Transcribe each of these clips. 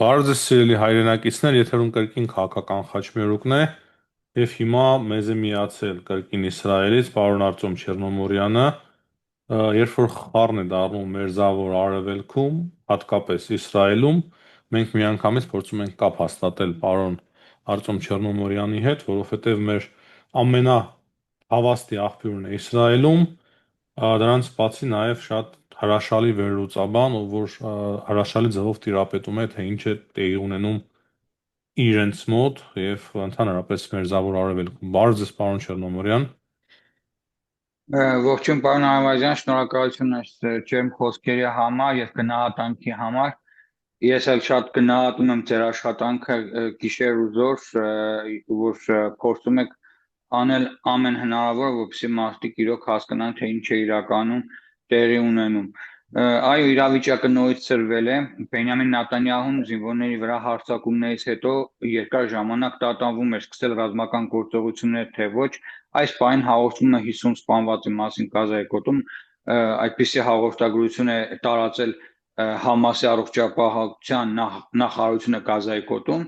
Բարև ձեզ սիրելի հայրենակիցներ, եթերում կրկին քաղաքական խաչմերուկն է եւ հիմա մեզ է միացել կրկին Իսրայելից պարոն Արտյոմ Չեռնոմորյանը, երբ որ խառն է դառնում Մերձավոր Արևելքում, հատկապես Իսրայելում, մենք միանգամից փորձում ենք կապ հաստատել պարոն Արտյոմ Չեռնոմորյանի հետ, որովհետեւ մեր ամենահավաստի աղբյուրն է Իսրայելում, դրանց բացի նաև շատ հրաշալի վերլուծաբան, ով որ հրաշալի ձևով տիրապետում է, թե ինչ է տեղի ունենում իրենց մոտ եւ ընդհանրապես Մերձավոր Արևելքում։ Բարև ձեզ, պարոն Չեռնոմորյան։ Ողջույն պարոն Արամազյան, շնորհակալություն այս ջերմ խոսքերի համար եւ գնահատանքի համար։ Ես էլ շատ գնահատում եմ ձեր աշխատանքը գիշեր ու զօր, որ փորձում եք անել ամեն հնարավոր, որպեսզի մարդիկ իրոք հասկանան, թե ինչ է իրականում տեղի ունենում։ Այո, իրավիճակը նորից ծրվել է։ Բենյամին Նեթանյահուն զինվորների վրա հարձակումներից հետո երկար ժամանակ տատանվում էր սկսել ռազմական գործողություններ, թե ոչ։ Այս պահին հաղորդումը 50 սպանվածի մասին Գազայի այդպիսի հաղորդագրություն է տարածել Համասի առողջապահության նախարարությունը Գազայի գոտում։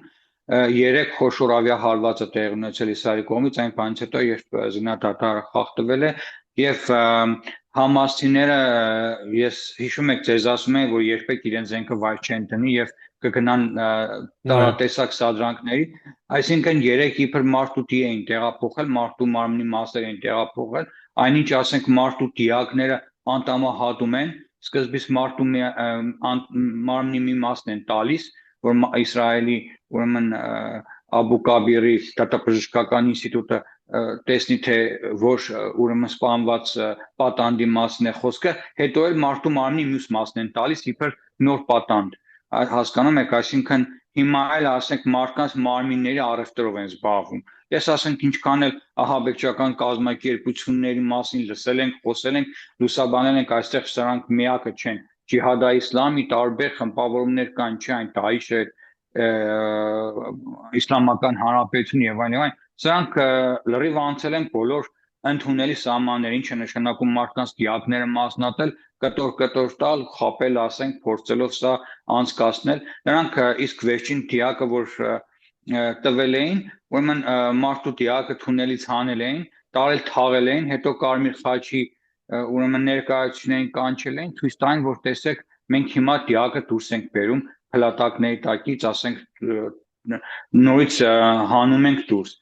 Երեք խոշոր ավիահարվածը տեղի ունեցել Իսրայելի կողմից այն բանից հետո, երբ զինադատարը խախտվել է եւ Համասցիները, ես հիշում եք, ձեզ ասում եմ, որ երբեք իրենց զենքը վայր չեն դնի եւ կգնան տարատեսակ սադրանքների, այսինքն երեք իբր մարդուտի էին տեղափոխել, մարդու մարմնի մասեր էին տեղափոխել, այնինչ ասենք մարդու դիակները անտամահատում են, սկզբից մարդու մարմնի մի մասն են տալիս, որ Իսրայելի ուրեմն Աբու Կաբիրի դատաբժշկական ինստիտուտը տեսնի, թե որ ուրեմն սպանված պատանդի մասն է խոսքը, հետո էլ մարդու մարմնի մյուս մասն են տալիս, իբր նոր պատանդ։ Հասկանում եք, այսինքն հիմա էլ ասենք մարդկանց մարմինների առևտրով են զբաղվում։ Ես ասենք ինչքան էլ ահաբեկչական կազմակերպությունների մասին լսել ենք, խոսել ենք, լուսաբանել ենք, այստեղ սրանք միակը չեն։ Ջիհադա իսլամի տարբեր խմբավորումներ կան, չէ, այն Դաիշ է, Իսլամական Հանրապետություն եւ այլն, սրանք լրիվ անցել են բոլոր ընդունելի սահմաններ, ինչ է նշանակում մարդկանց դիակները մասնատել, կտոր տալ, խապել, ասենք, փորձելով սա անցկացնել։ Նրանք իսկ վերջին դիակը, որ տվել էին, ուրեմն մարդու դիակը թունելից հանել էին, տարել թաղել էին, հետո Կարմիր խաչի ուրեմն ներկայացուցիչներին կանչել էին, ցույց տային, որ տեսեք, մենք հիմա դիակը դուրս ենք բերում փլատակների տակից, ասենք, նորից հանում ենք դուրս։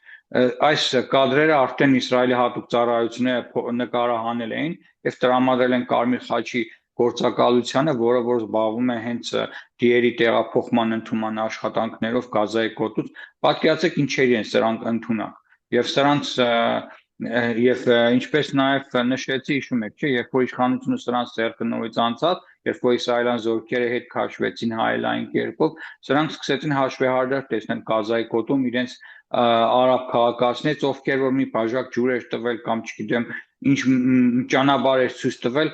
Այս կադրերը արդեն Իսրայելի հատուկ ծառայությունները նկարահանել էին եւ տրամադրել են Կարմիր խաչի գործակալությանը, որը որ զբաղվում է հենց դիերի տեղափոխման ընդունման աշխատանքներով Գազայի գոտուց, պատկերացեք ինչերի են սրանք ընդունակ։ Եվ սրանց եւ ինչպես նաեւ նշեցի, հիշում եք, չէ, երբ որ իշխանությունը սրանց ձեռքը նորից անցավ, երբ որ իսրայելյան զորքերը հետ քաշվեցին հայելային կերպով, սրանք սկսեցին հաշվեհարդար տեսնել Գազայի գոտում իրենց արաբ քաղաքացիներից, ովքեր որ մի բաժակ ջուր էր տվել կամ չգիտեմ ինչ ճանապարհ էր ցույց տվել,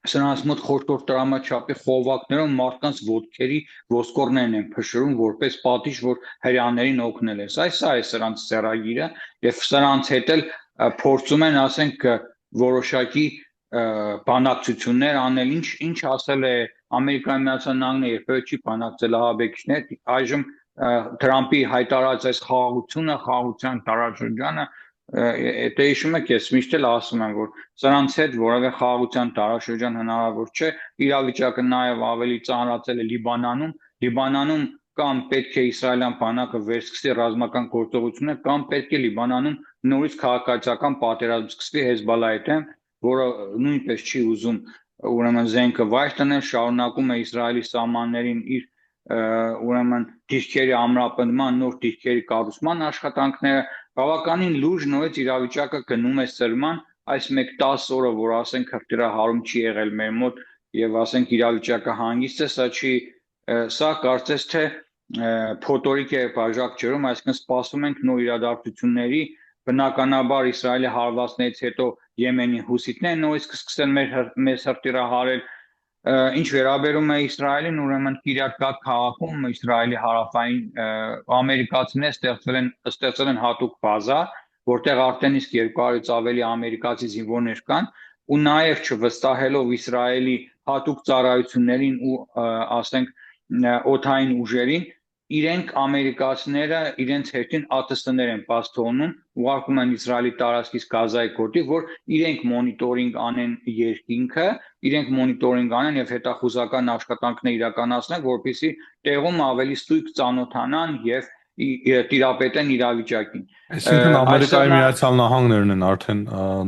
սրանց մոտ խոշոր տրամաչափի խողովակներով մարդկանց ոտքերի ոսկորներն են փշրում որպես պատիժ, որ հрьяաներին օգնել է։ Սա է սրանց ծերագիրը եւ սրանց հետ էլ փորձում են, ասենք, որոշակի բանակցություններ անել, ինչ ասել է Ամերիկայի Միացյալ Նահանգները, երբևէ չի բանակցել ահաբեկիչներ, այժմ Թրամփի հայտարարած այս խաղաղության տարաշրջանը, դե հիշում եք, ես միշտ էլ ասում եմ, որ սրանց հետ որևէ խաղաղության տարաշրջան հնարավոր չէ, իրավիճակը նաև ավելի ծանրացել է Լիբանանում կամ պետք է իսրայելյան բանակը վերսկսի ռազմական գործողություններ, կամ պետք է Լիբանանում նորից քաղաքացիական պատերազմ սկսվի Հեզբոլլահի դեմ, որը նույնպես չի ուզում ուրեմն զենքը վայր տնել, շարունակում է Իսրայելի սահմաններին իր ուրեմն դիրքերի ամրապնդման, նոր դիրքերի կառուցման աշխատանքները, բավականին լուրջ նորից իրավիճակը գնում է սրման, այս 1-10 օրը, որ ասենք հրթիռահարում չի եղել մեր մոտ եւ ասենք իրավիճակը հանգիստ է, սա կարծես թե փոթորիկ է բաժակ ջրում, այսինքն սպասում ենք նոր իրադարձությունների, բնականաբար Իսրայելի հարվածներից հետո Եմենի հուսիտներն նորից կսկսեն մեզ հրթիռահարել։ Ինչ վերաբերում է Իսրայելին, ուրեմն Կիրյատ Գաթ քաղաքում Իսրայելի հարավային ամերիկացիներ ստեղծել են հատուկ բազա, որտեղ արդեն իսկ 200-ից ավելի ամերիկացի զինվորներ կան, ու նաև չվստահելով Իսրայելի հատուկ ծառայություններին ու ասենք օդային ուժերին, իրենք ամերիկացիները իրենց հերթին ԱՏՍ-ներ են բաց թողնում, ուղարկում են Իսրայելի տարածքից Գազայի գոտի, որ իրենք մոնիտորինգ անեն երկինքը, իրենք մոնիտորինգ անեն եւ հետախուզական աշխատանքներ իրականացնեն, որպեսզի տեղում ավելի ստույգ ծանոթանան եւ տիրապետեն իրավիճակին։ Այսինքն Այստեղ Ամերիկայի նա Միացյալ Նահանգներն են արդեն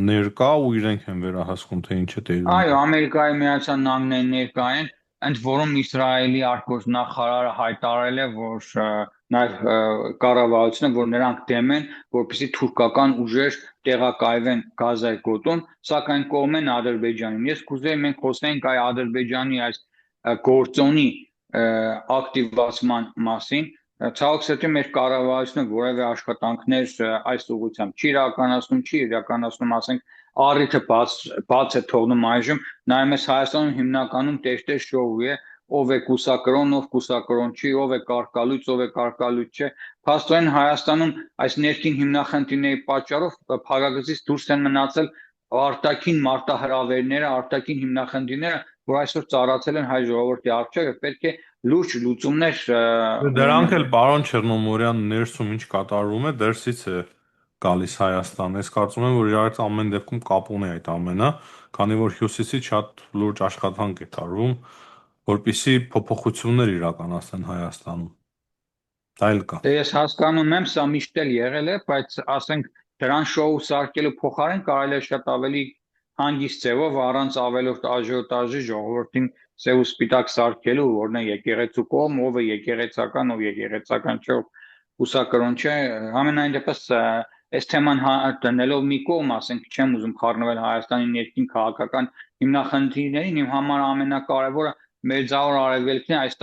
ներկա ու իրենք են վերահսկում, թե ինչ է տեղի Այո, ունենում։ Ամերիկայի Միացյալ Նահանգների ներկա են, ընդ որում Իսրայելի արտգործնախարարը հայտարարել է, որ նաև կառավարությունը, որ նրանք դեմ են, որպեսզի թուրքական ուժեր տեղակայվեն Գազայի գոտում, սակայն կողմ են Ադրբեջանին։ Ես կուզեի մենք խոսենք այ Ադրբեջանի այս գործոնի ակտիվացման մասին։ Ցավոք սրտի մեր կառավարությունը որևէ աշխատանքներ այս ուղղությամբ չի իրականացնում, ասենք առիթը բաց է թողնում այժմ, նայում ես Հայաստանում հիմնականում տեղ-տեղ շոու է, ով է կուսակրոն, ով կուսակրոն չի, ով է կարկալույց, ով է կարկալույց չէ։ Փաստորեն Հայաստանում այս ներքին հիմնախնդիրների պատճառով փակագծից դուրս են մնացել արտաքին մարտահրավերները, արտաքին հիմնախնդիրները, որ այսօր ծառացել են հայ ժողովրդի առջև եւ պետք է լուրջ լուծումներ Դրանք ուրեմն էլ պարոն Չեռնոմորյան ներսում ինչ կատարվում է, դրսից է գալիս Հայաստան։ Ես կարծում եմ, որ իրար հետ ամեն դեպքում կապ ունի այդ ամենը, քանի որ հյուսիսից շատ լուրջ աշխատանք է տարվում, որպիսի փոփոխություններ իրականացնեն Հայաստանում։ Դա էլ կա։ Դե ես հասկանում եմ, սա միշտ էլ եղել է, բայց ասենք դրան շոու սարքելու փոխարեն կարելի է շատ ավելի հանգիստ ձևով առանց ավելորդ աժիոտաժի ժողովրդին սև ու սպիտակ սարքելու, որն է եկեղեցու կողմ, ով է եկեղեցական, ով եկեղեցական չէ, հուսակրոն չէ, ամենայն դեպս այս թեման դնելով մի կողմ, ասենք չեմ ուզում խառնվել Հայաստանի ներքին քաղաքական հիմնախնդիրներին, իմ համար ամենակարևորը Մերձավոր Արևելքն է, այս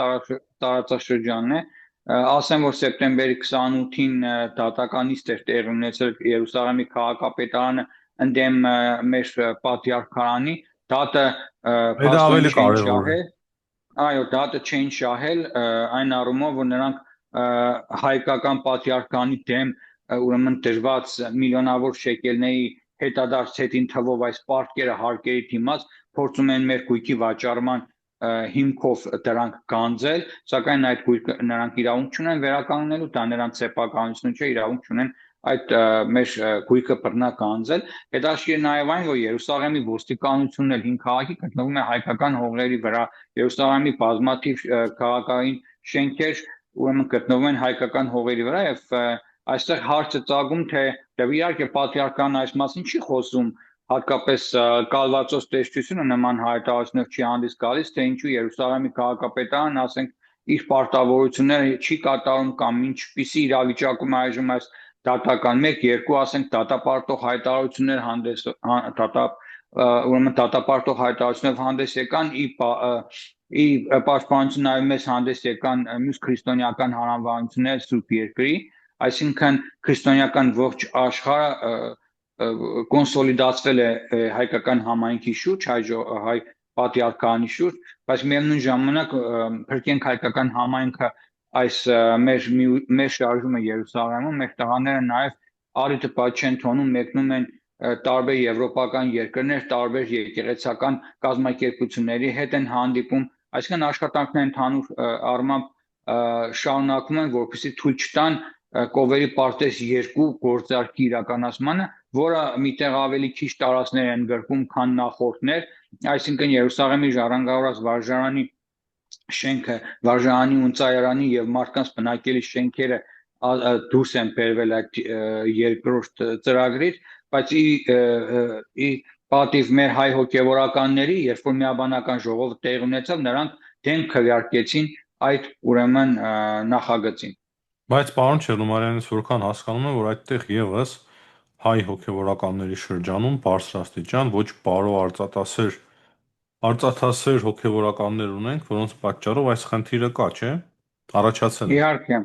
տարածաշրջանն է, ասեմ, որ սեպտեմբերի 28-ին դատականից տեղի ունեցել Երուսաղեմի քաղաքապետարանը ընդդեմ մեր պատրիարքարանի, դատը Դա փաստորեն ավելի չէին կարևոր է։ շահել, այո, դատը չէին շահել այն առումով, որ նրանք հայկական պատրիարքանի դեմ ուրեմն դրված միլիոնավոր շեկելների հետադարձ հետին թվով այս պարտքերը հարկերի դիմաց փորձում են մեր գույքի վաճառման հիմքով դրանք գանձել, սակայն այդ գույքը նրանք իրավունք չունեն վերականգնելու, դա նրանց սեփականություն չէ, իրավունք չունեն այդ մեր գույքը բռնակ գանձել։ Հետաքրքիր նաև այն, որ Երուսաղեմի ոստիկանությունն էլ հին քաղաքի գտնվում է հայկական հողերի վրա, Երուսաղեմի բազմաթիվ քաղաքային շենքեր ուրեմն գտնվում են հայկական հողերի վրա եւ այստեղ հարցը ծագում թե իհարկե պատրիարքան այս մասին չի խոսում, հատկապես կալվածոս տեսչությունը նման հայտարարություններ չի հանդես գալիս, թե ինչու Երուսաղեմի քաղաքապետարան, ասենք, իր պարտավորությունները չի կատարում կամ ինչպիսի իրավիճակում այժմ այս դատական 1-2 ասենք դատապարտող հայտարարություններ հանդես ուրեմն դատապարտող հայտարարություններ հանդես եկան ի պաշտպանություն նաև մեզ հանդես եկան մյուս քրիստոնեական հարանվանություններ Սուրբ Երկրի, այսինքն քրիստոնեական ողջ աշխարհը կոնսոլիդացվել է հայկական համայնքի շուրջ, հայ պատրիարքանի շուրջ, բայց միևնույն ժամանակ փրկենք հայկական համայնքը այս մեր շարժումը Երուսաղեմում, մեր տղաները նաև առիթը բաց չեն թողնում, մեկնում են տարբեր եվրոպական երկրներ, տարբեր եկեղեցական կազմակերպությունների հետ են հանդիպում, այսինքն աշխատանքները ընդհանուր առմամբ շարունակվում են, որպեսզի թույլ չտան կովերի պարտեզ 2 գործարքի իրականացմանը, որը միտեղ ավելի քիչ տարածքներ են գրկում, քան նախորդներ, այսինքն Երուսաղեմի ժառանգավորած վարժարանի շենքը, վարժարանի ունցայարանի եւ մարդկանց բնակելի շենքերը դուրս են բերվել այդ երկրորդ ծրագրից, բայց ի պատիվ մեր հայ հոգևորականների, երբ որ միաբանական ժողովը տեղի ունեցավ, նրանք դեմ քվեարկեցին այդ ուրեմն նախագծին։ Բայց պարոն Չեռնոմարյան, ես որքան հասկանում եմ, որ այդտեղ եւս հայ հոգևորականների շրջանում բարձրաստիճան ոչ բարո արծաթասեր հոգևորականներ ունենք, որոնց պատճառով այս խնդիրը կա, չէ՞։ Առաջացել է։ Իհարկե,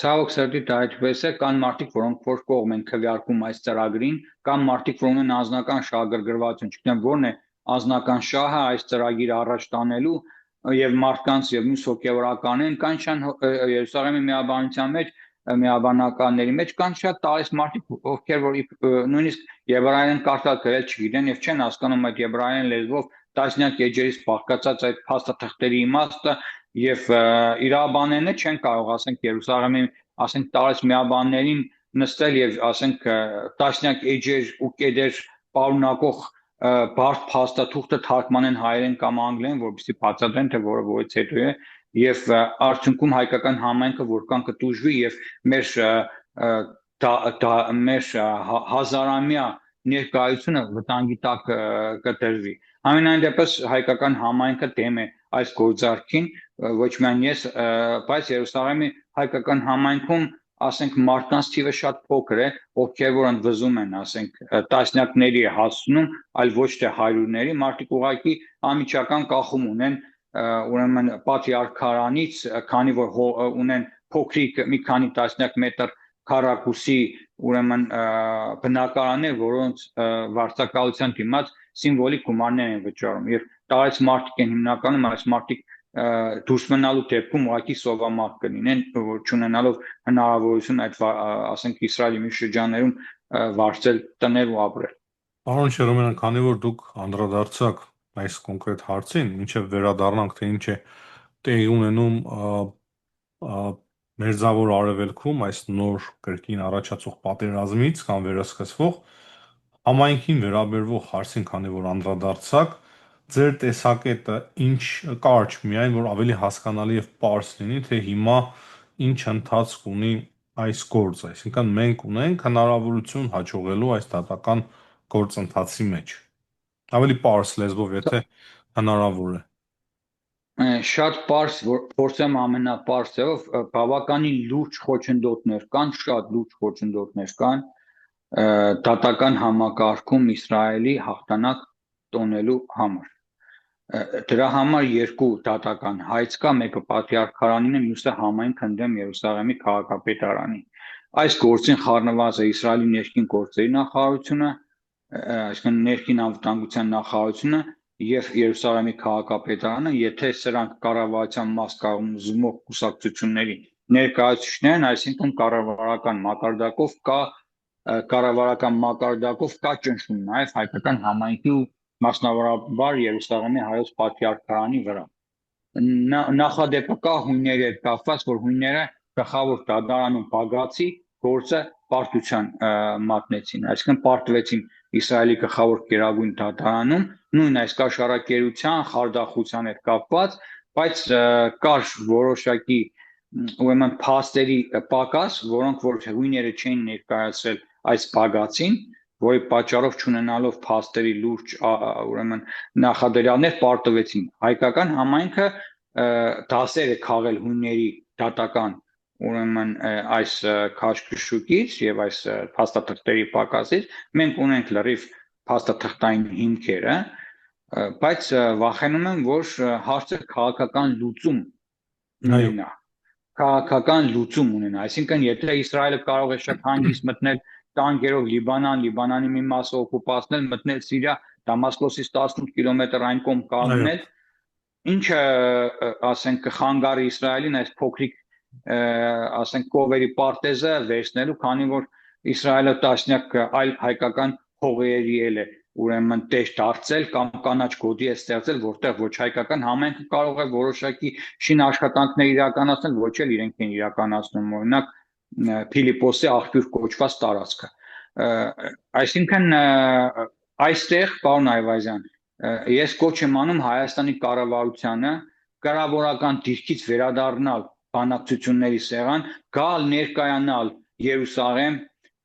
ցավոք սրտի դա այդպես է, կան մարդիկ, որոնք որ կողմ են քվեարկում այս ծրագրին, կան մարդիկ, որ ունեն անձնական շահագրգռվածություն, չգիտեմ ո՞րն է անձնական շահը այս ծրագիրը առաջ տանելու եւ մարդկանց եւ մյուս հոգեվորականներին, կան շան Երուսաղեմի միաբանության մեջ միաբանականների մեջ կան շատ տարես մարդիկ, ովքեր որ նույնիսկ եբրայերեն կարդալ գրել չգիտեն եւ չեն հասկանում այդ եբրայերեն լեզվով տասնյակ էջերից բաղկացած այդ փաստաթղթերի իմաստը եւ իրավաբանները չեն կարող, ասենք Երուսաղեմի, ասենք տարած միաբաններին նստել եւ ասենք տասնյակ էջեր ու կետեր պարունակող բարդ փաստաթուղթը թարգմանեն հայերեն կամ անգլերեն, որովհետեւ բացատրեն թե որը որից հետո է եւ արդյունքում հայկական համայնքը որքան կտուժվի եւ մեր մեր հազարամյա ներկայությունը վտանգի տակ կտրվի։ Ամենայն դեպս հայկական համայնքը դեմ է այս գործարքին, ոչ միայն ես, բայց Երուսաղեմի հայկական համայնքում ասենք մարդկանց թիվը շատ փոքր է, ովքեր որ ընդվզում են, ասենք տասնյակների է հասնում, այլ ոչ թե հարյուրների, մարդիկ ուղղակի անմիջական կախում ունեն ուրեմն պատրիարքարանից, քանի որ ունեն փոքրիկ մի քանի տասնյակ մետր քառակուսի ուրեմն բնակարաններ, որոնց վարձակալության դիմաց սիմվոլիկ գումարներ են վճարում եւ տարած մարդիկ են հիմնականում այս մարդիկ դուրս մնալու դեպքում ուղղակի սովամարտ կլինեն, որ չունենալով հնարավորություն այդ ասենք Իսրայելի մի շրջաններում վարձել տներ ու ապրել։ Պարոն Շերոմյան, քանի որ դուք անդրադարձաք այս կոնկրետ հարցին, մինչև վերադառնանք, թե ինչ է տեղի ունենում Մերձավոր Արևելքում այս նոր կրկին առաջացող պատերազմից կամ վերսկսվող համայնքին վերաբերվող հարցին, քանի որ անդրադարձաք, ձեր տեսակետը ինչ կարճ միայն, որ ավելի հասկանալի եւ պարզ լինի, թե հիմա ինչ ընթացք ունի այս գործը, այսինքն մենք ունենք հնարավորություն հաջողելու այս դատական գործընթացի մեջ։ Ավելի պարզ լեզվով, եթե հնարավոր է։ Շատ պարզ, փորձեմ ամենապարզ ձևով, բավականին լուրջ խոչընդոտներ կան, շատ լուրջ խոչընդոտներ կան դատական համակարգում Իսրայելի հաղթանակ տոնելու համար։ Դրա համար երկու դատական հայց կա, մեկը պատրիարքարանին է, մյուսը համայնք ընդդեմ Երուսաղեմի քաղաքապետարանի։ Այս գործին խառնված է Իսրայելի ներքին գործերի նախարարությունը, այսինքն ներքին անվտանգության նախարարությունը եւ Երուսաղեմի քաղաքապետարանը, եթե սրանք կառավարության մաս կազմող կուսակցությունների ներկայացուցիչներն, այսինքն կառավարական մակարդակով կա ճնշում նաեւ հայկական համայնքի ու մասնավորաբար Երուսաղեմի հայոց պատրիարքարանի վրա։ Նախադեպը կա հույնների հետ կապված, որ հույները գլխավոր դատարանում բագացի գործը պարտության մատնեցին, այսինքն պարտվեցին Իսրայելի գլխավոր գերագույն դատարանում, նույն այս կաշառակերության, խարդախության հետ կապված, բայց կար որոշակի ուրեմն փաստերի պակաս, որոնք որ հույները չէին ներկայացրել այս բագացին, որի պատճառով չունենալով փաստերի լուրջ ուրեմն նախադրյալներ պարտվեցին։ Հայկական համայնքը դասեր է քաղել հույների դատական ուրեմն այս քաշքշուկից եւ այս փաստաթղթերի պակասից, մենք ունենք լրիվ փաստաթղթային հիմքերը, բայց վախենում եմ, որ հարցը քաղաքական լուծում ունենա։ Քաղաքական լուծում ունենա, այսինքն եթե Իսրայելը կարող է շատ հանգիստ մտնել տանկերով Լիբանանի մի մասը օկուպացնել, մտնել Սիրիա, Դամասկոսից 18 կիլոմետր այն կողմ կանգնել, ինչը ասենք կխանգարի Իսրայելին այս փոքրիկ ասենք կովերի պարտեզը վերցնելու, քանի որ Իսրայելը տասնյակ այլ հայկական հողերի է ուրեմն տեղ դարձել կամ կանաչ գոտի է ստեղծել, որտեղ ոչ հայկական համայնքը կարող է որոշակի շինաշխատանքներ իրականացնել, ոչ էլ իրենք են իրականացնում, օրինակ Փիլիպոսի աղբյուր կոչված տարածքը։ Այսինքն այստեղ, պարոն Այվազյան, ես կոչ եմ անում Հայաստանի կառավարությանը կառավարական դիրքից վերադառնալ բանակցությունների սեղան, գալ ներկայանալ Երուսաղեմ,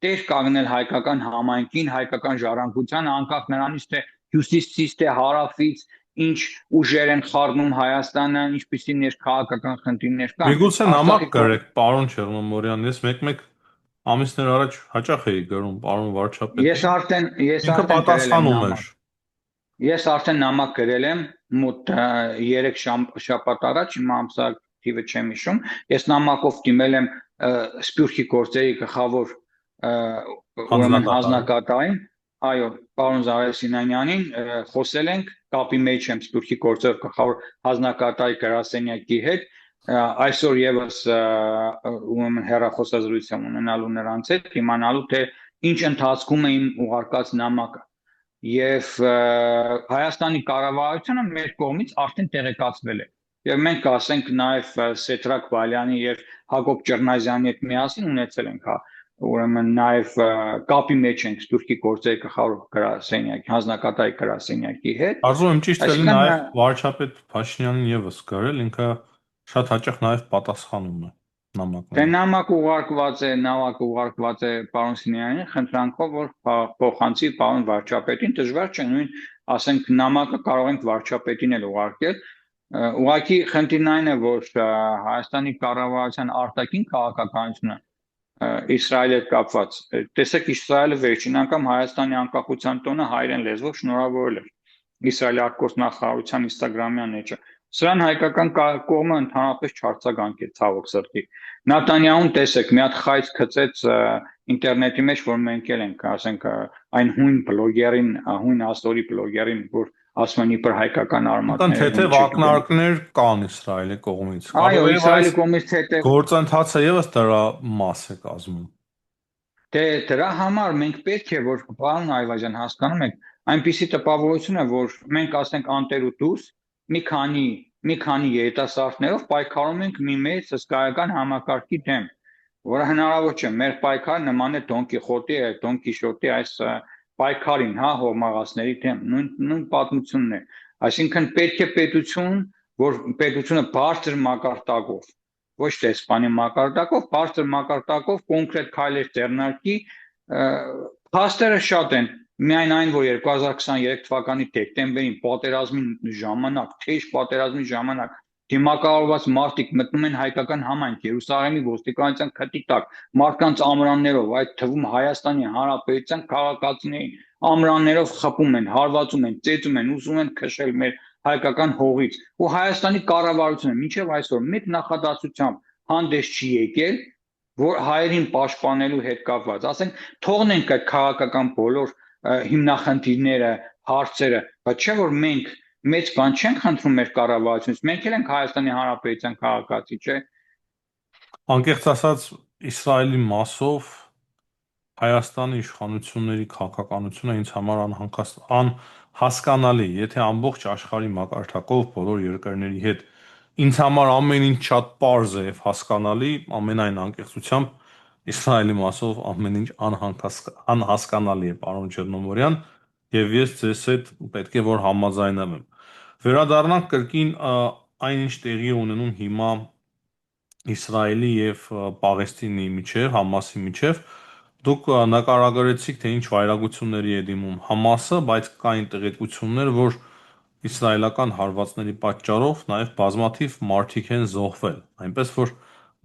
տեղ կանգնել հայկական համայնքին, հայկական ժառանգությանը, անկախ նրանից թե հյուսիսից թե հարավից ինչ ուժեր են խառնում Հայաստանը, ինչպիսի ներքաղաքական խնդիրներ կան։ Միգուցե նամակ գրեք, պարոն Չեռնոմորյան, ես մեկ-մեկ ամիսներ առաջ հաճախ էի գրում պարոն վարչապետին։ Ինքը պատասխանում էր։ Ես արդեն նամակ գրել եմ մոտ 3 շաբաթ առաջ, իմ ամսաթիվը չեմ հիշում։ Ես նամակով դիմել եմ Սփյուռքի գործերի գլխավոր հանձնակատարին, այո, պարոն Զարայր Սինանյանին, խոսել ենք, կապի մեջ եմ Սփյուռքի գործերի գլխավոր հանձնակատարի գրասենյակի հետ, այսօր եւս ուրեմն հեռախոսազրույց եմ ունենալու նրանց հետ, իմանալու թե ինչ ընթացքում է իմ ուղարկած նամակը։ Եվ Հայաստանի կառավարությունը մեր կողմից արդեն տեղեկացվել է Եվ մենք ասենք նաև Սեդրակ Բալյանի եւ Հակոբ Ճռնազյանի հետ միասին ունեցել ենք, ուրեմն նաև կապի մեջ ենք Սփյուռքի գործերի գլխավոր գրասենյակի, հանձնակատարի գրասենյակի հետ, Կարծում եմ ճիշտ կլինի այսինքն նաև վարչապետ Փաշինյանին եւս գրել, ինքը շատ հաճախ նաև պատասխանում է Դե նամակներին։ նամակ ուղարկված է պարոն Սինյանին, խնդրանքով, որ փոխանցի պարոն վարչապետին, դժվար չէ, նույն ասենք նամակը կարող ենք վարչապետին էլ ուղարկել։ Ուղղակի խնդիրն այն է, որ Հայաստանի կառավարության արտաքին քաղաքականությունը Իսրայելի հետ կապված, տեսեք Իսրայելը վերջին անգամ Հայաստանի անկախության տոնը հայերեն լեզվով շնորհավորել էր Իսրայելի արտգործնախարարության Instagram-յան էջը։ Սրան հայկական կողմը ընդհանրապես չարձագանքեց ցավոք սրտի։ Նատանյահուն տեսեք, մի հատ խայծ գծեց ինտերնետի մեջ, որ մենք էլ ենք, ասենք, այն հույն բլոգերին, հույն աստորի բլոգերին, որ ասում են իբր հայկական Այնքան արմատներ թեթև ակնարկներ կան Իսրայելի կողմից։ Այո, Կարող է Իսրայելի այս կողմից թե գործընթացը եւս դրա մաս է կազմում։ Դե դրա համար մենք պետք է որ պարոն Այվազյան հասկանում եք, այնպիսի տպավորություն է, որ մենք ասենք անտեր ու դուս մի քանի երիտասարդներով պայքարում ենք մի մեծ հսկայական համակարգի դեմ, որը հնարավոր չէ։ Մեր պայքարը նման է Դոն Կիխոտի, Դոն Կիշոտի այս պայքարին, հա, հողմաղացների դեմ, նույն պատմությունն է։ Այսինքն պետք է պետություն, որ պետությունը բարձր մակարդակով ոչ թե սպանի մակարդակով, բարձր մակարդակով կոնկրետ քայլեր ձեռնարկի, փաստերը շատ են։ Միայն այն, որ 2023 թվականի դեկտեմբերին պատերազմի ժամանակ, թեժ պատերազմի ժամանակ դիմակայված մարդիկ մտնում են հայկական համայնք, Երուսաղեմի ոստիկանության քթի տակ, մարդկանց ամրաններով, այդ թվում Հայաստանի Հանրապետության քաղաքացիներին ամրաններով խփում են, հարվածում են, ծեծում են, ուզում են քշել մեր հայկական հողից ու Հայաստանի կառավարությունը մինչև այսօր մեկ նախադասությամբ հանդես չի եկել, որ հայերին պաշտպանելու հետ կապված, ասենք, թողնենք այդ քաղաքական բոլոր հիմնախնդիրները, հարցերը, բայց չէ որ մենք մեծ բան չենք խնդրում մեր կառավարությունից, մենք էլ ենք Հայաստանի Հանրապետության քաղաքացի, չէ։ Անկեղծ ասած, Իսրայելի մասով Հայաստանի իշխանությունների քաղաքականությունը ինձ համար անհասկանալի, եթե ամբողջ աշխարհի մակարդակով բոլոր երկրների հետ ինձ համար ամեն ինչ շատ պարզ է եւ հասկանալի, ամենայն անկեղծությամբ Իսրայելի մասով ամեն ինչ անհասկանալի է, պարոն Չեռնոմորյան, եւ ես ձեզ հետ պետք է որ համաձայնվեմ։ Վերադառնանք կրկին այն ինչ տեղի է ունենում հիմա Իսրայելի եւ Պաղեստինի միջև, Համասի միջև, դուք նկարագրեցիք, թե ինչ վայրագությունների է դիմում Համասը, բայց կային տեղեկություններ, որ իսրայելական հարվածների պատճառով նաև բազմաթիվ մարդիկ են զոհվել, այնպես որ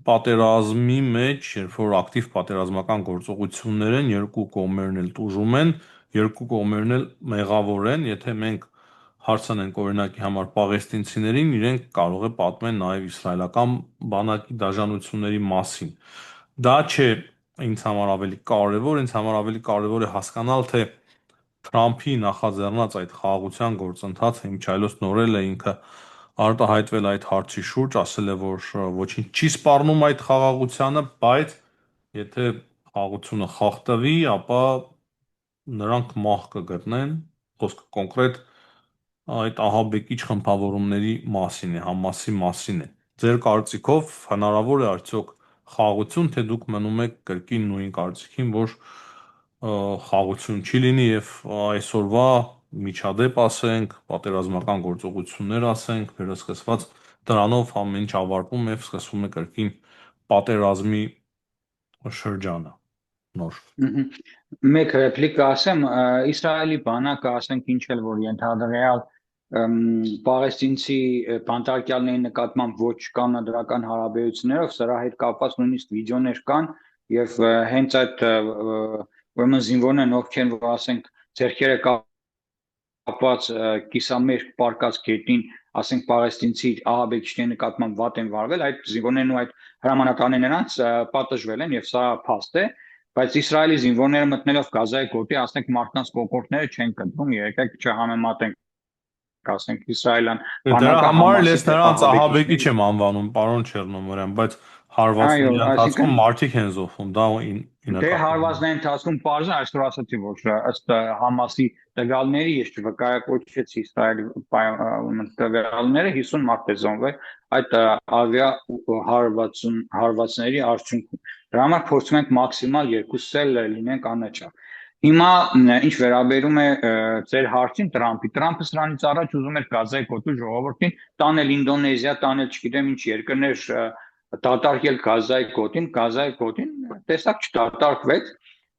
պատերազմի մեջ, երբ որ ակտիվ պատերազմական գործողություններ են, երկու կողմերն էլ տուժում են, երկու կողմերն էլ մեղավոր են, եթե մենք հարցանենք օրինակի համար պաղեստինցիներին, իրենք կարող է պատմեն նաև իսրայելական բանակի դաժանությունների մասին։ Դա չէ ինձ համար ավելի կարևոր, ինձ համար ավելի կարևոր է հասկանալ, թե Թրամփի նախաձեռնած այդ խաղաղության գործընթացը Միչայլոս նորել է ինքը արտահայտվել այդ հարցի շուրջ, ասել է, որ ոչինչ չի սպառնում այդ խաղաղությանը, բայց եթե խաղաղությունը խախտվի, ապա նրանք մահ կգտնեն, խոսքը կոնկրետ այդ ահաբեկիչ խմբավորումների մասին է, Համասի մասին է։ Ձեր կարծիքով հնարավոր է արդյոք խաղաղություն, թե դուք մնում եք կրկին նույն կարծիքին, որ խաղաղություն չի լինի եւ այսօրվա միջադեպ ասենք, պատերազմական գործողություններ ասենք, վերսկսված դրանով ամեն ինչ ավարտվում է եւ սկսվում է կրկին պատերազմի շրջանը նոր։ Մեկ ռեպլիկա ասեմ, Իսրայելի բանակը ասենք ինչ էլ որ ենթադրյալ պաղեստինցի բանտարկյալների նկատմամբ ոչ կանոնադրական հարաբերություններով սրա հետ կապված նույնիսկ վիդեոներ կան եւ հենց այդ ուրեմն զինվորներն ովքեր որ ասենք ձերքերը կապված կիսամերկ պարկած գետին ասենք պաղեստինցի ահաբեկիչների նկատմամբ վատ են վարվել, այդ զինվորներն ու այդ հրամանատարները նրանց պատժվել են եւ սա փաստ է, բայց Իսրայելի զինվորները մտնելով Գազայի գոտի, ասենք մարդկանց կոկորդները չեն կտրում, եկեք չհամեմատենք ասենք իսրայելյան Դրա համար ես նրանց ահաբեկիչ եմ անվանում, պարոն Չեռնոմորյան, բայց հարվածների Այո, ընթացքում այսինքն մարդիկ են զոհվում, դա ի դե նկատի հարվածների ընթացքում պարզ է, այսօր ասացի, որ ըստ Համասի տվյալների, ես չվկայակոչեցի Իսրայելի տվյալները, 50 մարդ է զոհվել այդ ավիա հարվածների արդյունքում։ Դրա համար փորձում ենք մաքսիմալ երկուսել լինենք անաչառ։ Հիմա ինչ վերաբերում է ձեր հարցին Տրամպը սրանից առաջ ուզում էր Գազայի գոտու ժողովրդին տանել Ինդոնեզիա, տանել չգիտեմ ինչ երկրներ դատարկել Գազայի գոտին, տեսակ չդատարկվեց։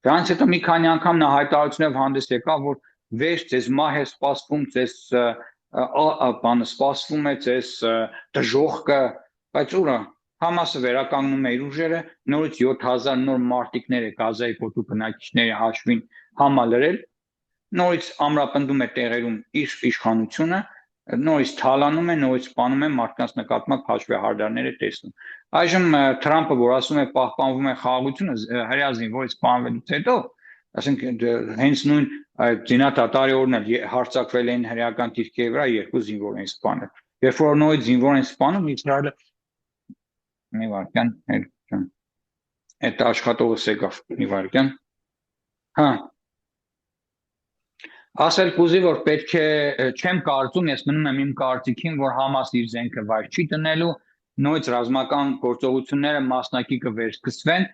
Դրանից հետո մի քանի անգամ նա հայտարարությունով հանդես եկավ, որ վեր ձեզ մահ է սպասվում, ձեզ բանը սպասվում է, ձեզ դժոխքը, բայց ուրա Համասը վերականգնում է իր ուժերը, նորից 7000 նոր մարտիկներ է Գազայի գոտու բնակիչների հաշվին համալրել, նորից ամրապնդում է տեղերում իր իշխանությունը, նորից թալանում է, նորից սպանում է մարդկանց նկատմամբ հաշվեհարդարներ է տեսնում։ Այժմ Թրամփը, որ ասում է պահպանվում է խաղաղությունը, հրեա զինվորից սպանվելուց հետո, ասենք հենց նույն զինադատարի օրն էլ հարձակվել են հրեական դիրքերի վրա, 2 զինվոր են սպանել։ Երբ որ նորից զինվոր են սպանում, Իսրայելը մի վարքյան, այդ աշխատողս եկավ, մի վարքյան։ Հա։ Ասել կուզի, որ պետք է, չեմ կարծում, ես մնում եմ իմ կարծիքին, որ Համասը իր զենքը վայր չի տնելու, նույնիսկ ռազմական գործողությունները մասնակի կվերսկսվեն,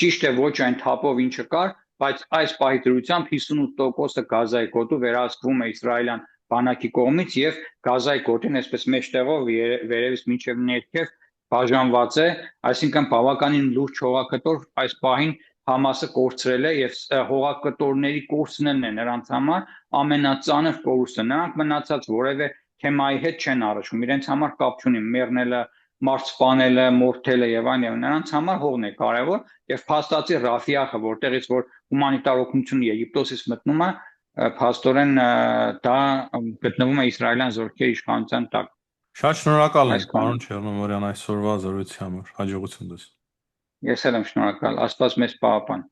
ճիշտ է ոչ այն թափով ինչը կար, բայց այս պահի դրությամբ 58%-ը Գազայի գոտու վերահսկվում է իսրայելյան բանակի կողմից եւ Գազայի գոտին այսպես մեջտեղով վերևից մինչեւ ներքև բաժանված է, այսինքն բավականին լուրջ հողակտոր այս պահին Համասը կորցրել է եւ հողակտորների կորցնելն է նրանց համար ամենածանր կորուստը։ Նրանք մնացած որևէ թեմայի հետ չեն առնչվում, իրենց համար կապ չունի մեռնելը, մարդ սպանելը, մորթելը եւ այլն, նրանց համար հողն է կարեւոր եւ փաստացի Ռաֆիախը, որտեղից որ հումանիտար օգնությունը Եգիպտոսից մտնում է, փաստորեն դա գտնվում է իսրայելյան զորքերի իշխանության տակ։ Շատ շնորհակալ ենք, Այսքանը։ պարոն Չեռնոմորյան, այսօրվա զրույցի համար։ Հաջողություն ձեզ։ Ես էլ եմ շնորհակալ, Աստված մեզ պահապան։